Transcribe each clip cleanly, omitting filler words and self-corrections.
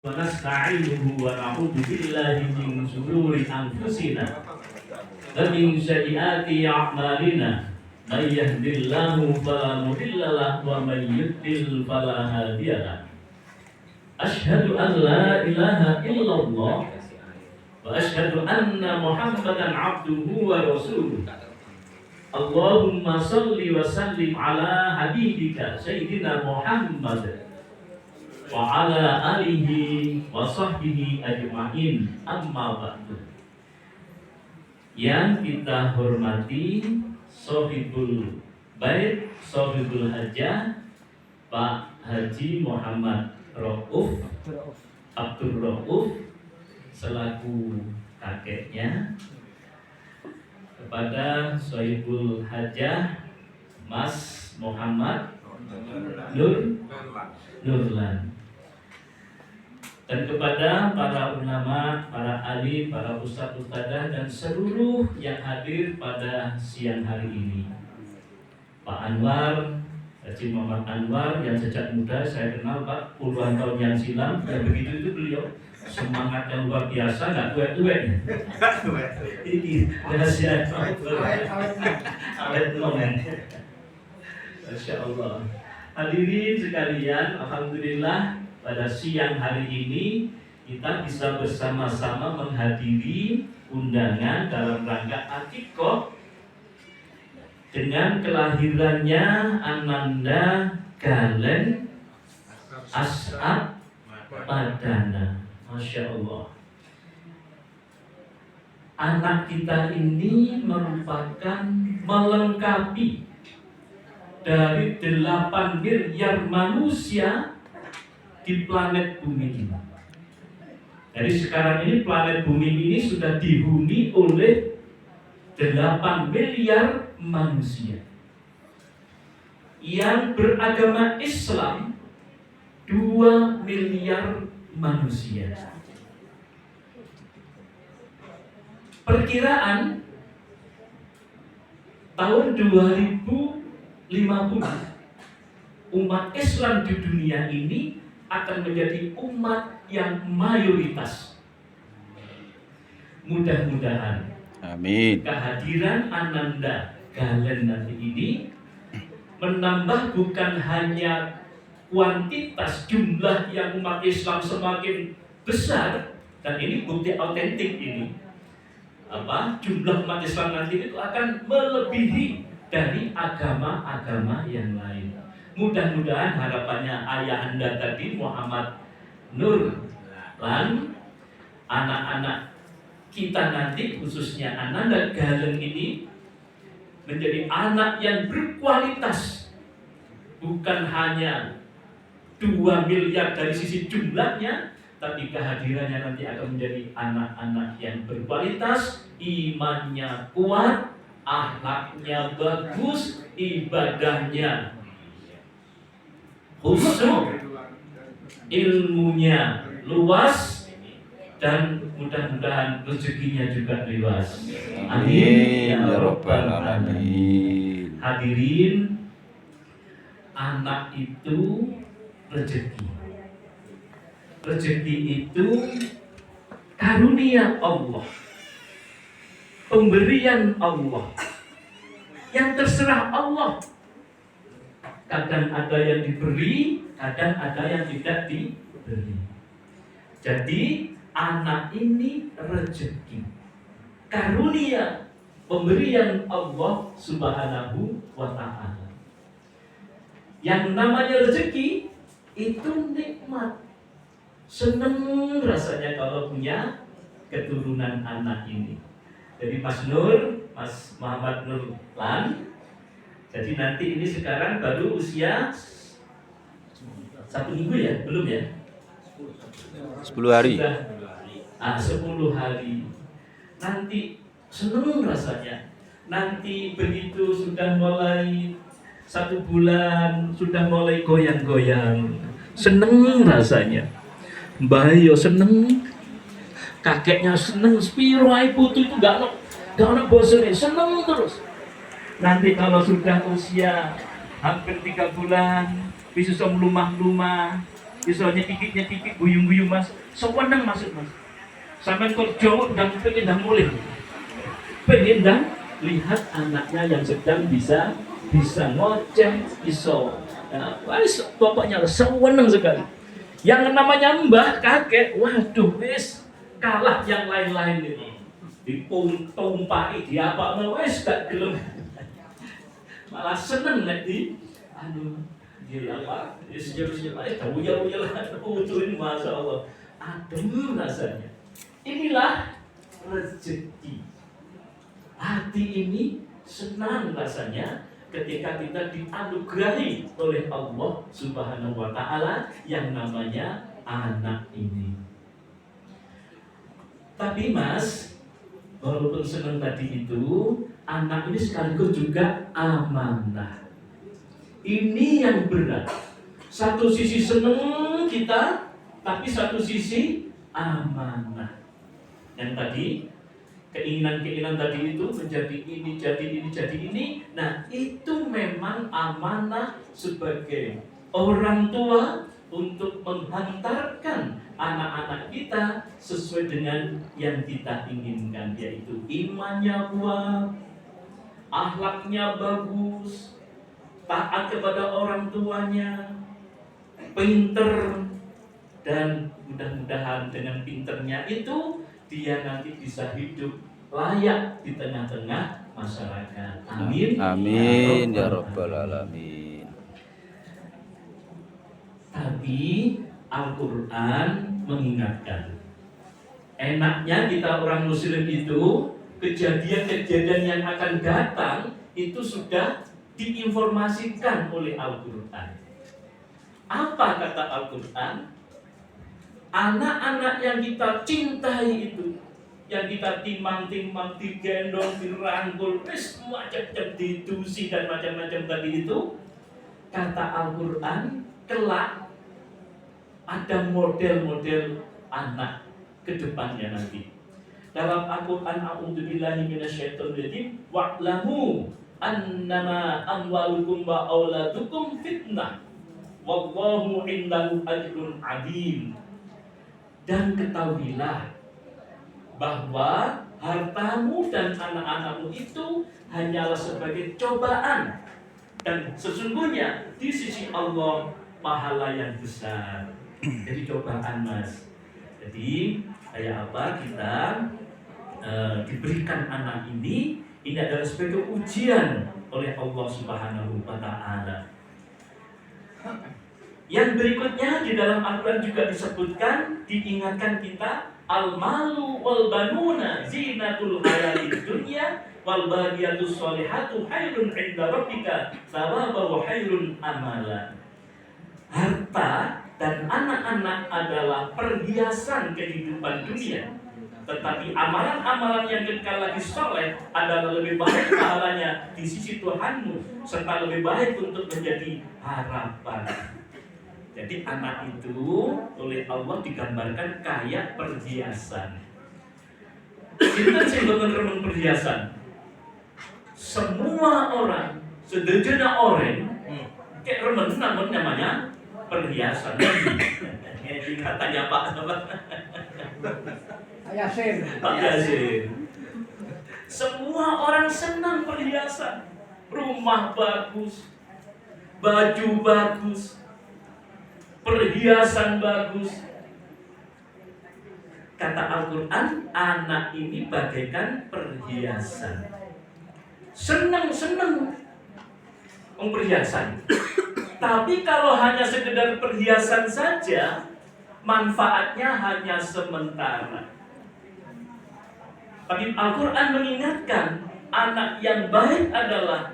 ونستعينه ونعوذ بالله من شرور أنفسنا ومن سيئات أعمالنا من يهد الله فلا مضل له ومن يضلل فلا هادي له أشهد أن لا إله إلا الله وأشهد أن محمدا عبده ورسوله اللهم صل وسلم على حبيبك سيدنا محمد wa ala alihi wa sahbihi ajma'in, amma ba'du. Yang kita hormati Sohibul Bait, Sohibul Hajah, Pak Haji Muhammad Rauf Abdul Rauf selaku kakeknya, kepada Sohibul Hajah Mas Muhammad Nurlan, dan kepada para ulama, para alim, para ustadz-ustadzah dan seluruh yang hadir pada siang hari ini. Pak Anwar, Haji Muhammad Anwar yang sejak muda saya kenal Pak, puluhan tahun yang silam, dan begitu itu beliau semangat yang luar biasa, nggak tuwek-tuwek. Ini rahasia awet momen. Masya Allah. Hadirin sekalian, alhamdulillah pada siang hari ini kita bisa bersama-sama menghadiri undangan dalam rangka akikah dengan kelahirannya Ananda Galen As'ad Madana. Masya Allah. Anak kita ini merupakan melengkapi dari 8 miliar manusia di planet bumi ini. Jadi sekarang ini planet bumi ini sudah dihuni oleh 8 miliar manusia. Yang beragama Islam 2 miliar manusia. Perkiraan tahun 2050 umat Islam di dunia ini akan menjadi umat yang mayoritas. Mudah-mudahan amin, kehadiran Ananda Galen nanti ini menambah bukan hanya kuantitas jumlah yang umat Islam semakin besar, dan ini bukti autentik ini, jumlah umat Islam nanti itu akan melebihi dari agama-agama yang lain. Mudah-mudahan harapannya ayah anda tadi Muhammad Nurlan, anak-anak kita nanti khususnya Ananda Galen ini menjadi anak yang berkualitas, bukan hanya 2 miliar dari sisi jumlahnya, tapi kehadirannya nanti akan menjadi anak-anak yang berkualitas, imannya kuat, akhlaknya bagus, ibadahnya khusyuk, ilmunya luas, dan mudah-mudahan rezekinya juga luas. Amin ya rabbal alamin. Hadirin, anak itu rezeki. Rezeki itu karunia Allah, pemberian Allah yang terserah Allah. Kadang ada yang diberi, kadang ada yang tidak diberi. Jadi anak ini rezeki, karunia, pemberian Allah Subhanahu wa ta'ala. Yang namanya rezeki itu nikmat. Senang rasanya kalau punya keturunan anak ini. Jadi Mas Muhammad Nurlan, jadi nanti ini sekarang baru usia 1 minggu ya? Belum ya? 10 hari. 10 hari. Nanti senang rasanya. Nanti begitu sudah mulai 1 bulan, sudah mulai goyang-goyang. Senang rasanya. Mbah yo seneng, kakeknya seneng, spiro ae putu itu gak ono bosone, seneng terus. Nanti kalau sudah usia hampir 3 bulan, bisa melumah-lumah, Iso nyetiki guyung-guyung Mas. Sewenang masuk Mas. Sampai kerja dan pengen dah mulai. Pengen dah lihat anaknya yang sedang bisa ngoceh, iso. Nah, pokoknya sewenang sekali. Yang namanya mbah kakek, waduh wis kalah yang lain-lain ini. Ditumpahi diapa wis gak gelem. Malah seneng nek di gila apa? Sejarah-sejarah tahu-tahu lah Masya Allah. Adem rasanya. Inilah rezeki. Hati ini senang rasanya ketika kita dianugerahi oleh Allah Subhanahu wa Ta'ala yang namanya anak ini. Tapi Mas, walaupun senang tadi itu, anak ini sekaligus juga amanah. Ini yang berat. Satu sisi senang kita, tapi satu sisi amanah. Yang tadi keinginan tadi itu menjadi ini, jadi ini. Nah, itu memang amanah sebagai orang tua untuk menghantarkan anak-anak kita sesuai dengan yang kita inginkan, yaitu imannya kuat, akhlaknya bagus, taat kepada orang tuanya, pinter, dan mudah-mudahan dengan pinternya itu dia nanti bisa hidup layak di tengah-tengah masyarakat. Amin. Amin ya rabbal alamin. Tapi Al-Quran mengingatkan, enaknya kita orang muslim itu kejadian-kejadian yang akan datang itu sudah diinformasikan oleh Al-Quran. Apa kata Al-Quran? Anak-anak yang kita cintai itu, yang kita timang-timang, digendong, dirangkul, macam-macam didusi dan macam-macam tadi itu, kata Al-Quran, kelak ada model-model anak ke depannya nanti. Dalam Al-Quran, a'udzubillahi minasyaitonirrajim, wa'lamu annama amwalukum wa auladukum fitnah wallahu indahu ajrun adzim. Dan ketahuilah bahwa hartamu dan anak-anakmu itu hanyalah sebagai cobaan, dan sesungguhnya di sisi Allah pahala yang besar. Jadi cobaan Mas. Jadi kayak apa kita diberikan anak ini adalah sebagai ujian oleh Allah Subhanahu wa Ta'ala. Yang berikutnya di dalam Al-Quran juga disebutkan, diingatkan kita, al-malu wal banuna zinatul hayatid dunya wal baqiyatus sholihatu khairun 'inda rabbika thawaban wa khairun amala. Harta dan anak-anak adalah perhiasan kehidupan dunia, tetapi amalan-amalan yang kekal lagi soleh adalah lebih baik pahalanya di sisi Tuhanmu, serta lebih baik untuk menjadi harapan. Jadi anak itu oleh Allah digambarkan kayak perhiasan. Kita sebenarnya perhiasan. Semua orang, sedejana orang, kayak remen namun namanya perhiasan. Katanya Pak Yasin. Pak Yasin. Semua orang senang perhiasan. Rumah bagus, baju bagus, perhiasan bagus. Kata Al-Quran, anak ini bagaikan perhiasan. Senang-senang perhiasan. Tapi kalau hanya sekedar perhiasan saja, manfaatnya hanya sementara. Tapi Al-Quran mengingatkan, anak yang baik adalah,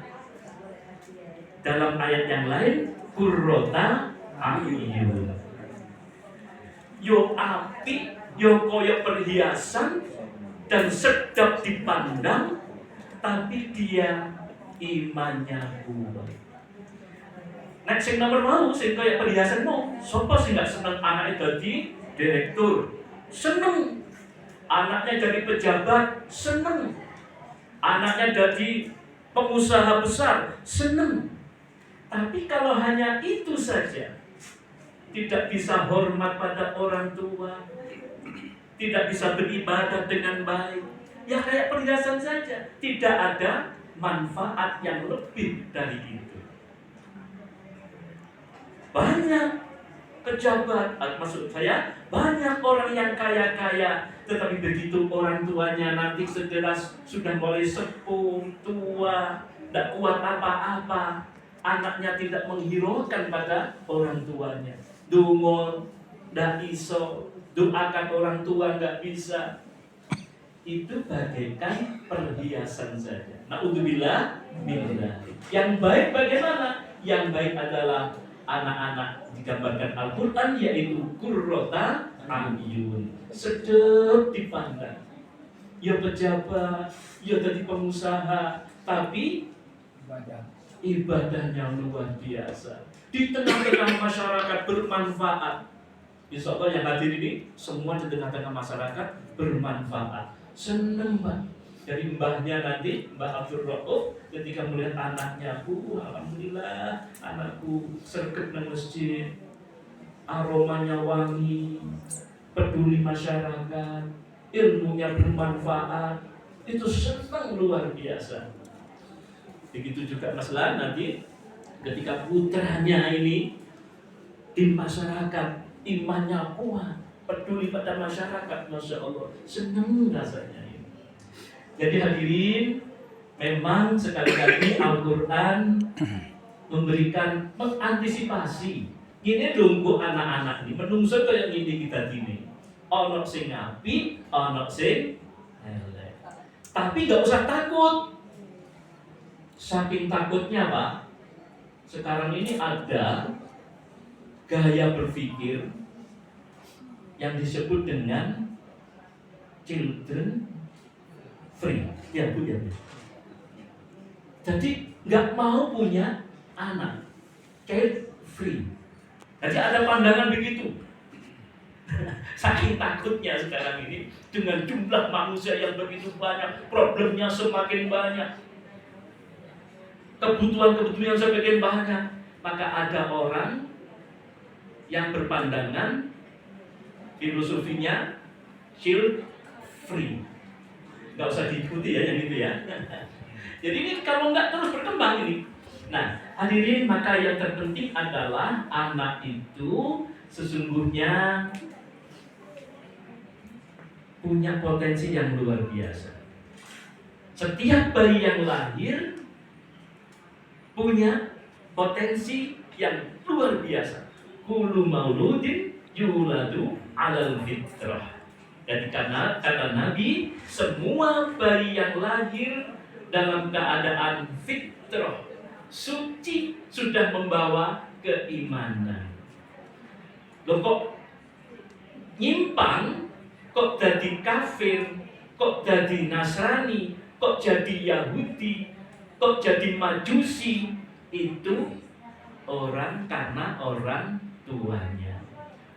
dalam ayat yang lain, qurrata a'yun. Yo api, yo koyo perhiasan dan sedap dipandang, tapi dia imannya kuat. Nek sing nomor mau sing koyo perhiasan mau, sapa sing gak seneng anaknya jadi direktur? Seneng. Anaknya jadi pejabat, seneng. Anaknya jadi pengusaha besar, seneng. Tapi kalau hanya itu saja, tidak bisa hormat pada orang tua, tidak bisa beribadah dengan baik, ya kayak perhiasan saja, tidak ada manfaat yang lebih dari itu. Banyak pejabat, maksud saya banyak orang yang kaya-kaya, tetapi begitu orang tuanya nanti segera sudah mulai sepuh, tua, tidak kuat apa-apa, anaknya tidak menghiraukan pada orang tuanya. Dungo, tidak iso, doakan orang tua nggak bisa. Itu bagaikan perhiasan saja. Na'udzubillah billah. Yang baik bagaimana? Yang baik adalah anak-anak digambarkan Al-Quran, yaitu qurrata a'yun, sedep dipandang. Ya pejabat, ya jadi pengusaha, tapi ibadahnya luar biasa. Di tengah-tengah masyarakat bermanfaat. Insya Allah yang hadir ini semua di tengah-tengah masyarakat bermanfaat. Seneng Mbak. Dari mbahnya nanti, Mbah Abdul Rauf, ketika melihat anaknya, alhamdulillah, anakku sergap di masjid, aromanya wangi, peduli masyarakat, ilmunya bermanfaat, itu senang luar biasa. Begitu juga masalah nanti ketika putranya ini di masyarakat, imannya kuat, peduli pada masyarakat, Masya Allah, senang rasanya ini. Jadi hadirin, memang sekali lagi Al-Quran memberikan mengantisipasi. Ini nunggu anak-anak ini, menungso kayak gini kita gini. Ono sing api, ono sing elek. Tapi nggak usah takut. Saking takutnya Pak, sekarang ini ada gaya berpikir yang disebut dengan children free, ya Bu ya. Jadi nggak mau punya anak, child free. Jadi ada pandangan begitu. Saking takutnya sekarang ini dengan jumlah manusia yang begitu banyak, problemnya semakin banyak, kebutuhan-kebutuhan semakin banyak, maka ada orang yang berpandangan filosofinya child free. Nggak usah diikuti ya yang itu ya. Jadi ini kalau nggak terus berkembang ini. Nah, hadirin, maka yang terpenting adalah anak itu sesungguhnya punya potensi yang luar biasa. Setiap bayi yang lahir punya potensi yang luar biasa. Kullu mauludin yuladu alal fitrah. Dan karena kata Nabi, semua bayi yang lahir dalam keadaan fitrah, suci, sudah membawa keimanan. Loh kok nyimpang, kok jadi kafir, kok jadi Nasrani, kok jadi Yahudi, kok jadi Majusi? Itu orang karena orang tuanya.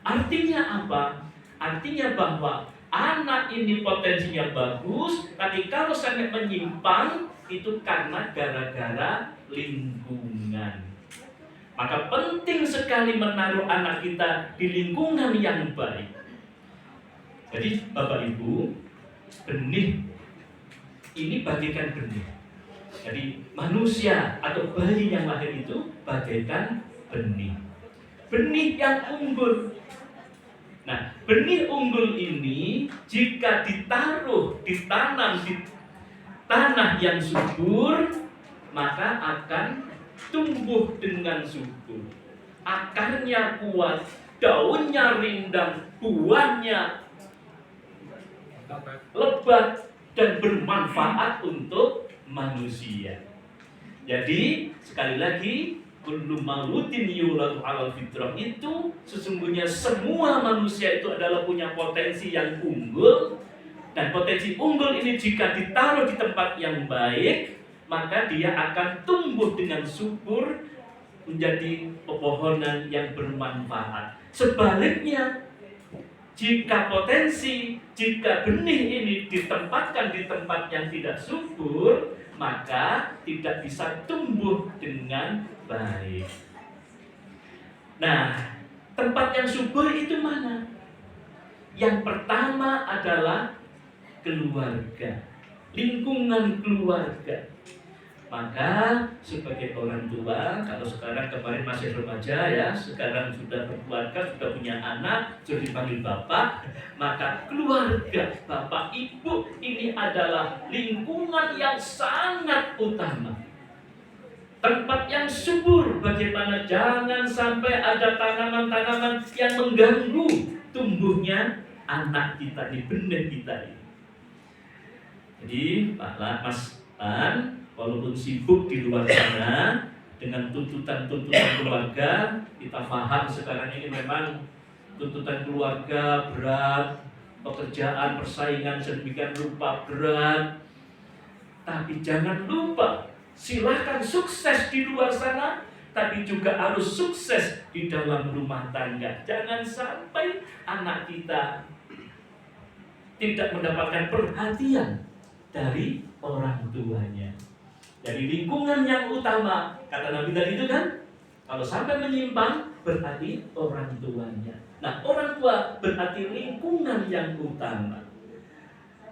Artinya apa? Artinya bahwa anak ini potensinya bagus, tapi kalau sampai menyimpang itu karena gara-gara lingkungan. Maka penting sekali menaruh anak kita di lingkungan yang baik. Jadi Bapak Ibu, benih ini bagaikan benih. Jadi manusia atau bayi yang lahir itu bagaikan benih. Benih yang unggul. Nah, benih unggul ini jika ditanam di tanah yang subur, maka akan tumbuh dengan subur. Akarnya kuat, daunnya rindang, buahnya lebat dan bermanfaat untuk manusia. Jadi sekali lagi, kullu mauludin yuladu alal fitrah itu sesungguhnya semua manusia itu adalah punya potensi yang unggul, dan potensi unggul ini jika ditaruh di tempat yang baik, maka dia akan tumbuh dengan subur menjadi pepohonan yang bermanfaat. Sebaliknya, jika benih ini ditempatkan di tempat yang tidak subur, maka tidak bisa tumbuh dengan baik. Nah, Tempat yang subur itu mana? Yang pertama adalah keluarga, lingkungan keluarga. Maka sebagai orang tua, kalau sekarang kemarin masih remaja ya, sekarang sudah berkeluarga, sudah punya anak, sudah dipanggil bapak, maka keluarga, bapak ibu ini adalah lingkungan yang sangat utama. Tempat yang subur, bagaimana jangan sampai ada tanaman-tanaman yang mengganggu tumbuhnya anak kita, di benih kita ini. Jadi Pak Mas Pan, walaupun sibuk di luar sana dengan tuntutan-tuntutan keluarga, kita paham sekarang ini memang tuntutan keluarga berat, pekerjaan, persaingan sedemikian rupa berat. Tapi jangan lupa, silahkan sukses di luar sana, tapi juga harus sukses di dalam rumah tangga. Jangan sampai anak kita tidak mendapatkan perhatian dari orang tuanya. Dari lingkungan yang utama, kata Nabi tadi itu kan, kalau sampai menyimpang berarti orang tuanya. Nah, orang tua berarti lingkungan yang utama.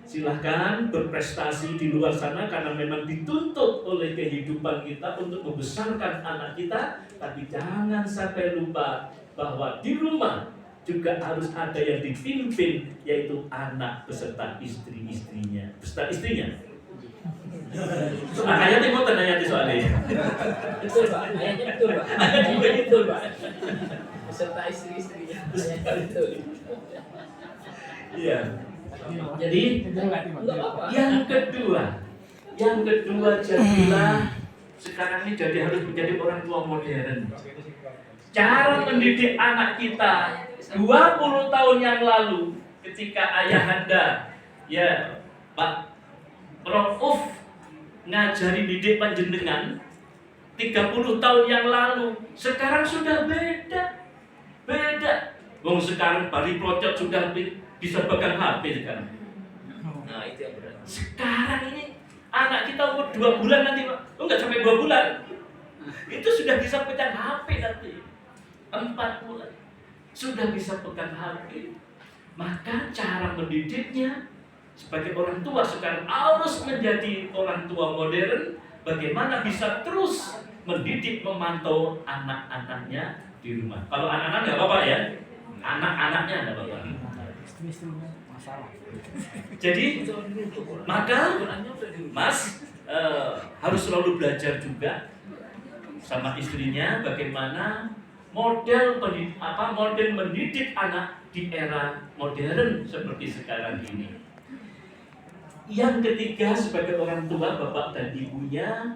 Silahkan berprestasi di luar sana karena memang dituntut oleh kehidupan kita untuk membesarkan anak kita, tapi jangan sampai lupa bahwa di rumah juga harus ada yang dipimpin, yaitu anak beserta istri-istrinya. Beserta istrinya. Ayatnya mau tanya soalnya. Betul Pak, ayatnya betul Pak. Ayatnya betul Pak. Beserta istri-istrinya. Ayatnya betul. Iya. Jadi yang kedua jadilah sekarang ini jadi harus menjadi orang tua modern. Cara mendidik anak kita 20 tahun yang lalu ketika ayahanda ya Pak Prof Uf ngajari didik panjenengan 30 tahun yang lalu, sekarang sudah beda. Wong sekarang bari procot sudah bisa pegang HP sekarang. Nah itu yang berat. Sekarang ini anak kita umur 2 bulan nanti Pak, enggak sampai 2 bulan, itu sudah bisa pegang HP nanti. 4 bulan sudah bisa pegang HP. Maka cara mendidiknya sebagai orang tua sekarang harus menjadi orang tua modern. Bagaimana bisa terus mendidik, memantau anak-anaknya di rumah. Kalau anak-anak nggak apa-apa ya, anak-anaknya nggak apa-apa. Jadi maka Mas harus selalu belajar juga sama istrinya bagaimana model mendidik anak di era modern seperti sekarang ini. Yang ketiga, sebagai orang tua, bapak dan ibunya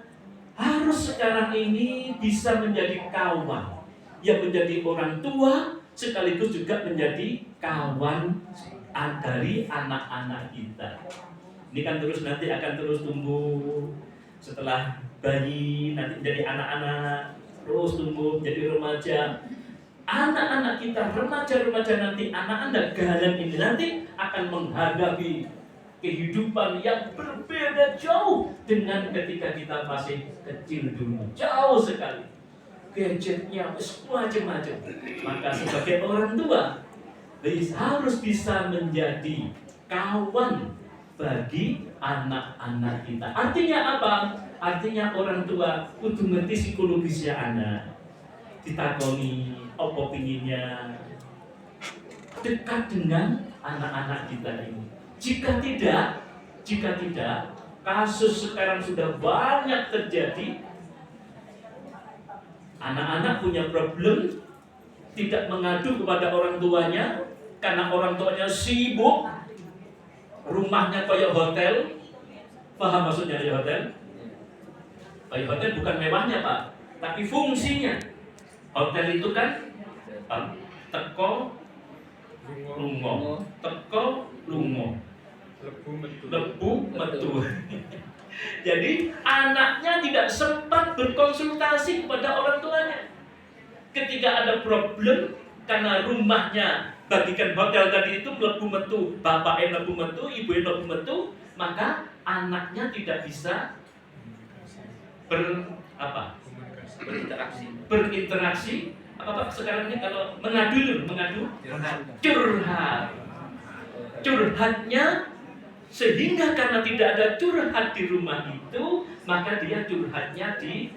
harus sekarang ini bisa menjadi kawan, yang menjadi orang tua sekaligus juga menjadi kawan dari anak-anak kita. Ini kan terus nanti akan terus tumbuh, setelah bayi nanti menjadi anak-anak, terus tumbuh menjadi remaja. Anak-anak kita remaja-remaja nanti, anak-anak galan ini nanti akan menghadapi kehidupan yang berbeda jauh dengan ketika kita masih kecil dulu. Jauh sekali. Gadgetnya macam-macam. Maka sebagai orang tua harus bisa menjadi kawan bagi anak-anak kita. Artinya apa? Artinya orang tua kudu ngerti psikologisnya anak. Ditakoni apa pinginnya, dekat dengan anak-anak kita ini. Jika tidak, kasus sekarang sudah banyak terjadi. Anak-anak punya problem, tidak mengadu kepada orang tuanya karena orang tuanya sibuk, rumahnya kayak hotel. Paham maksudnya kayak hotel? Kayak hotel bukan mewahnya Pak, tapi fungsinya. Hotel itu kan teko lungo, teko lungo, lebu metu. Jadi anaknya tidak sempat berkonsultasi kepada orang tuanya. Ketika ada problem karena rumahnya bagikan hotel tadi itu lebu metu, bapak lebu metu, ibu lebu metu, maka anaknya tidak bisa berinteraksi Apa sekarang ini kalau mengadu curhat. Curhatnya sehingga karena tidak ada curhat di rumah itu, maka dia curhatnya di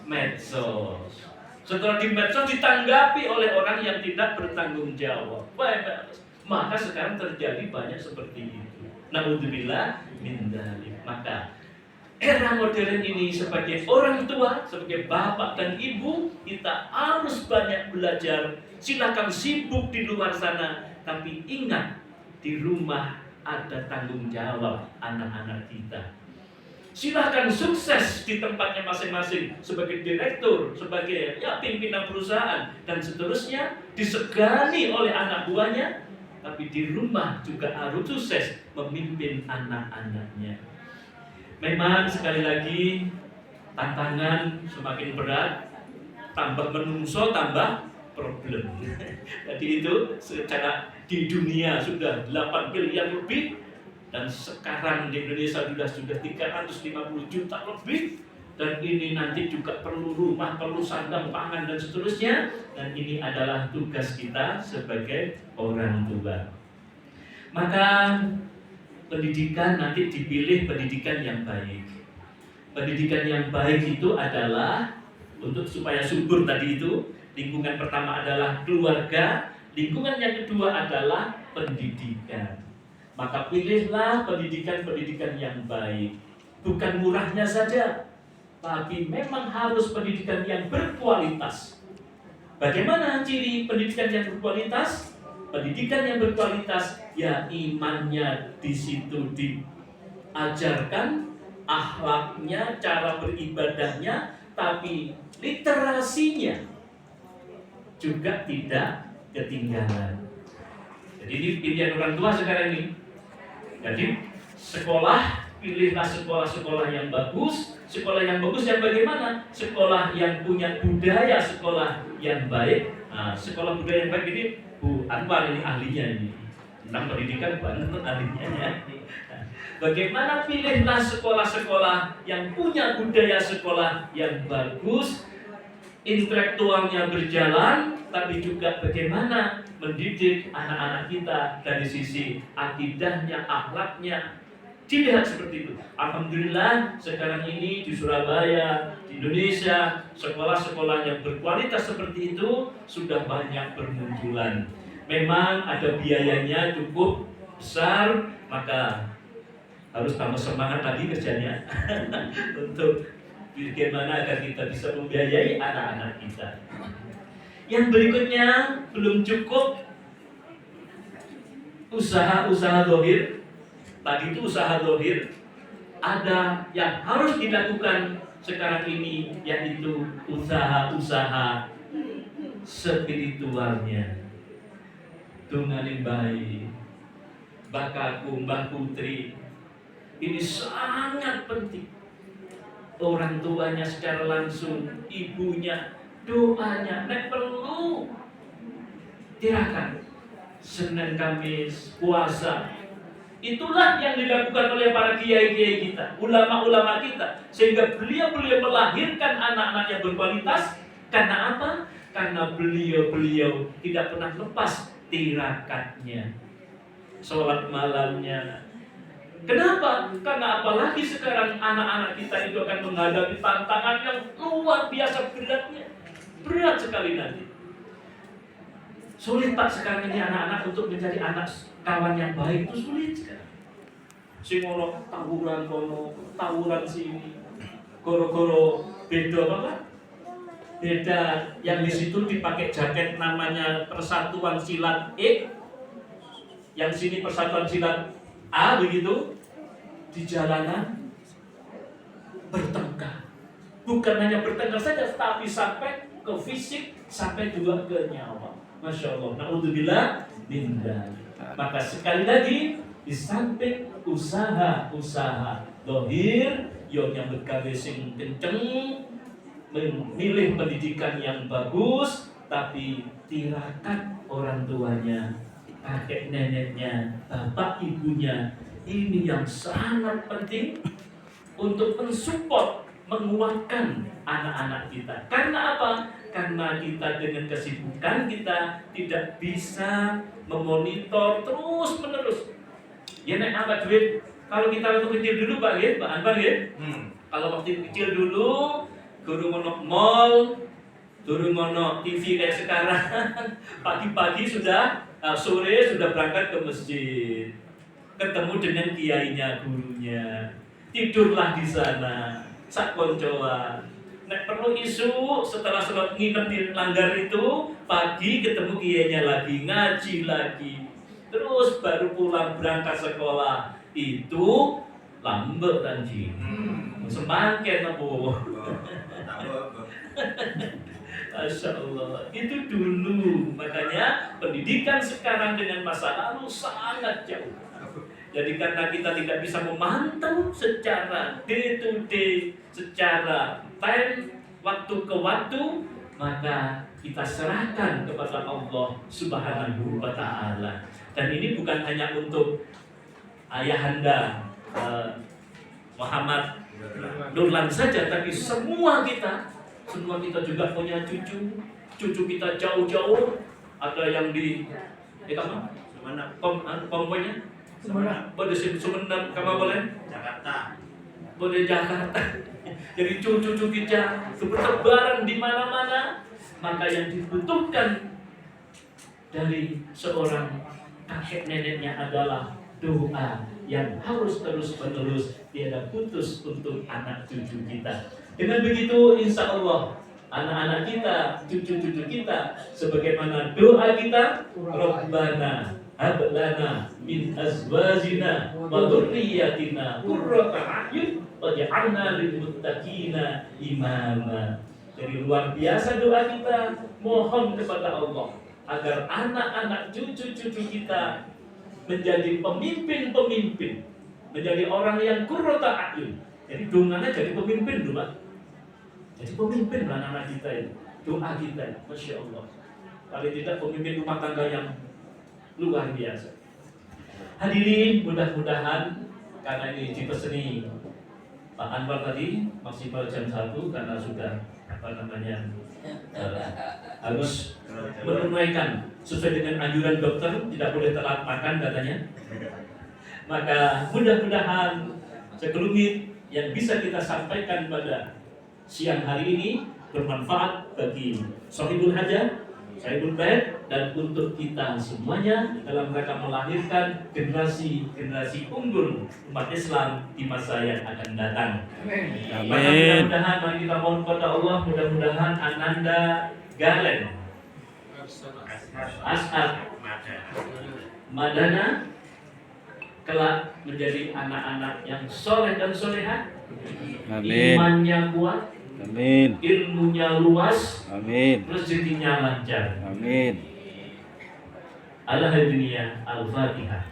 medsos. Setelah di medsos ditanggapi oleh orang yang tidak bertanggung jawab. Maka sekarang terjadi banyak seperti itu. Naudzubillah min dzalik. Maka era modern ini sebagai orang tua, sebagai bapak dan ibu, kita harus banyak belajar. Silakan sibuk di luar sana, tapi ingat di rumah ada tanggung jawab anak-anak kita. Silahkan sukses di tempatnya masing-masing sebagai direktur, sebagai pimpinan perusahaan dan seterusnya, disegani oleh anak buahnya, tapi di rumah juga harus sukses memimpin anak-anaknya. Memang sekali lagi tantangan semakin berat, tambah menungso tambah problem. Jadi itu secara di dunia sudah 8 miliar lebih, dan sekarang di Indonesia sudah 350 juta lebih, dan ini nanti juga perlu rumah, perlu sandang pangan dan seterusnya, dan ini adalah tugas kita sebagai orang tua. Maka pendidikan nanti dipilih pendidikan yang baik. Pendidikan yang baik itu adalah untuk supaya subur tadi itu, lingkungan pertama adalah keluarga, lingkungan yang kedua adalah pendidikan. Maka pilihlah pendidikan-pendidikan yang baik. Bukan murahnya saja, tapi memang harus pendidikan yang berkualitas. Bagaimana ciri pendidikan yang berkualitas? Pendidikan yang berkualitas, ya imannya di situ diajarkan, akhlaknya, cara beribadahnya, tapi literasinya juga tidak ketinggalan. Jadi ini pilihan orang tua sekarang ini. Jadi sekolah, pilihlah sekolah-sekolah yang bagus. Sekolah yang bagus yang bagaimana? Sekolah yang punya budaya sekolah yang baik. Nah, sekolah budaya yang baik ini Bu Anwar ini ahlinya ini. Tentang pendidikan Bu Anwar ahlinya ya. Bagaimana pilihlah sekolah-sekolah yang punya budaya sekolah yang bagus, intelektualnya berjalan, tapi juga bagaimana mendidik anak-anak kita dari sisi akidahnya, akhlaknya. Dilihat seperti itu. Alhamdulillah sekarang ini di Surabaya, di Indonesia, sekolah-sekolah yang berkualitas seperti itu sudah banyak bermunculan. Memang ada biayanya cukup besar, maka harus tambah semangat lagi kerjanya untuk bagaimana agar kita bisa membiayai anak-anak kita. Yang berikutnya belum cukup usaha-usaha zahir. Tadi itu usaha zahir, ada yang harus dilakukan sekarang ini, yaitu usaha-usaha spiritualnya. Tunganing bayi, bakaku, Mbah Putri, ini sangat penting. Orang tuanya secara langsung, ibunya, doanya, nek perlu tirakan Senin Kamis puasa. Itulah yang dilakukan oleh para kiai-kiai kita, ulama-ulama kita, sehingga beliau-beliau melahirkan anak-anak yang berkualitas. Karena apa? Karena beliau-beliau tidak pernah lepas tirakatnya, sholat malamnya. Kenapa? Karena apalagi sekarang anak-anak kita itu akan menghadapi tantangan yang luar biasa beratnya. Berat sekali nanti. Sulit Pak sekarang ini anak-anak untuk menjadi anak kawan yang baik itu sulit sekarang. Sing ono tawuran kono, tawuran sini. Goro-goro beda apa Pak? Beda yang di situ dipakai jaket namanya Persatuan Silat E. Yang sini Persatuan Silat A begitu, di jalanan bertengkar. Bukan hanya bertengkar saja, tapi sampai ke fisik, sampai juga ke nyawa. Masya Allah. Naudzubillah min dzalik. Maka sekali lagi, di samping usaha-usaha zahir yang bergawe sing kenceng, memilih pendidikan yang bagus, tapi tirakat orang tuanya, kakek neneknya, bapak ibunya, ini yang sangat penting untuk mensupport, menguatkan anak-anak kita. Karena apa? karena kita dengan kesibukan kita tidak bisa memonitor terus menerus. Ya nek apa duit? Kalau kita waktu kecil dulu Pak ya, Pak Anwar ya. Kalau waktu kecil dulu guru ono mall, guru ono TV kayak sekarang. Pagi-pagi sudah sore sudah berangkat ke masjid. Ketemu dengan kiainya, gurunya. Tidurlah di sana. Sak koncoan. Nek perlu isu setelah sholat nginep di langgar itu pagi ketemu kiainya lagi ngaji lagi terus baru pulang berangkat sekolah itu lambat anjing semakin apa Masya Allah itu dulu makanya pendidikan sekarang dengan masa lalu sangat jauh. Jadi karena kita tidak bisa memantau secara day to day, secara time, waktu ke waktu, maka kita serahkan kepada Allah Subhanahu wa Ta'ala. Dan ini bukan hanya untuk ayahanda Muhammad Nurlan saja, tapi semua kita juga punya cucu kita jauh-jauh, ada yang di mana? Komponya? Boleh Sumenep, kamu boleh? Jakarta. Boleh Jakarta. Jadi cucu kita bertebaran di mana-mana. Maka yang dibutuhkan dari seorang kakek neneknya adalah doa yang harus terus-menerus tiada putus untuk anak cucu kita. Dengan begitu, insya Allah anak-anak kita, cucu-cucu kita, sebagaimana doa kita, Rabbana hab lana min azwajina wa dhurriyyatina qurrata a'yun waj'alna lil muttaqina imama. Jadi luar biasa doa kita, mohon kepada Allah agar anak-anak cucu-cucu kita menjadi pemimpin-pemimpin, menjadi orang yang qurrata a'yun. Jadi doanya jadi pemimpin dulu, Pak. Jadi pemimpin anak-anak kita itu, doa kita, Masya Allah. Paling tidak pemimpin rumah tangga yang luar biasa. Hadirin, mudah-mudahan karena ini dipeseni Pak Anwar tadi maksimal jam 1 karena sudah harus menunaikan sesuai dengan anjuran dokter, tidak boleh telat makan katanya. Maka mudah-mudahan sekelumit yang bisa kita sampaikan pada siang hari ini bermanfaat bagi Sohibul Hajah, Sohibul Bait, dan untuk kita semuanya dalam rangka melahirkan generasi unggul umat Islam di masa yang akan datang. Amin. Mudah-mudahan mari kita mohon kepada Allah, mudah-mudahan Ananda Galen Ashab Madana kelak menjadi anak-anak yang soleh dan solehah, Amin. imannya kuat, Amin. ilmunya luas, Amin. rezekinya lancar. Amin. Al-Hadiyah Al-Fatihah.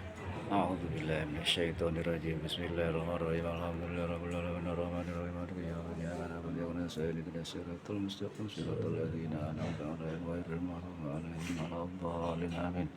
A'udzu billahi minasyaitonir rajim. Bismillahirrahmanirrahim. Alhamdulillahirabbil alamin arrahmanir rahim maliki yaumiddin. Iyyaka na'budu wa iyyaka nasta'in. Ihdinas siratal mustaqim siratal ladzina an'amta 'alaihim ghairil maghdubi 'alaihim waladdallin. Amin.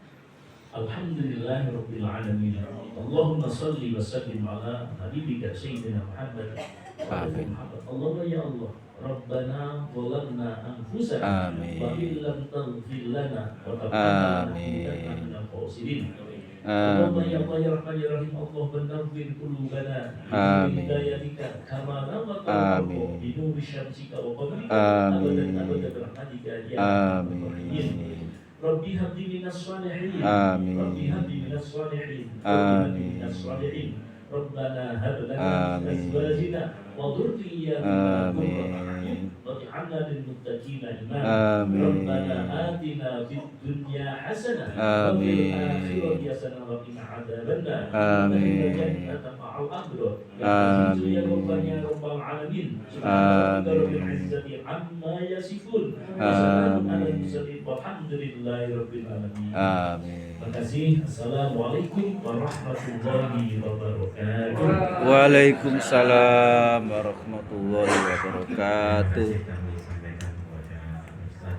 Alhamdulillahirabbil alamin. Allahumma shalli wa sallim ala habibika sayyidina Muhammad. Amin. Allahumma ya Allah, Rabbana zalamna anfusana Amin. wa illam taghfir lana wa Amin. tarhamna minal khasirin. Amin. Allahumma ya Allah ya Rahman ya Rahim, Allah benarwir qulubana Amin. hidayatika kama nawata Amin. bi nuri syamsika wa qamarika Amin. abadan rahmatika ya Amin. Rabbi habli minas salihin. Amin. Rabbi habli minas salihin. Amin. Minas salihin. Rabbana hab lana Amin. min azwajina wa dhurriyyatina Amin. qurrata a'yun waj'alna lil muttaqina imama. Amin. Rabbana atina fid dunya hasanah wa fil Amin. akhirati hasanah wa qina adzabannar. Amin. Jannata ma'al abrar. Amin. Ya Rabbana ya Rabbal alamin. Amin. Rabbil izzati amma yasifun. Amin. Walhamdulillahi rabbil alamin. Amin. Terima kasih. Assalamualaikum warahmatullahi wabarakatuh. Waalaikumsalam warahmatullahi wabarakatuh. Kami sampaikan kepada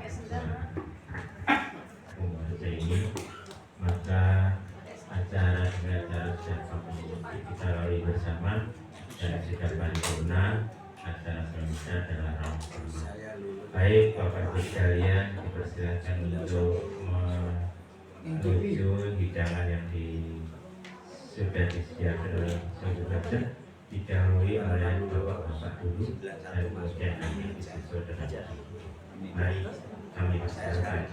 Ustaz ini, maka acara sudah kami kita lalui bersama dan sudah paripurna acara bisa dalam Ramadan. Baik Bapak Ibu sekalian, dipersilakan untuk menuju hidangan yang sudah disediakan oleh saudara, didahului oleh Bapak-bapak dulu dan kemudian nanti disusul dengan mari kami persilakan.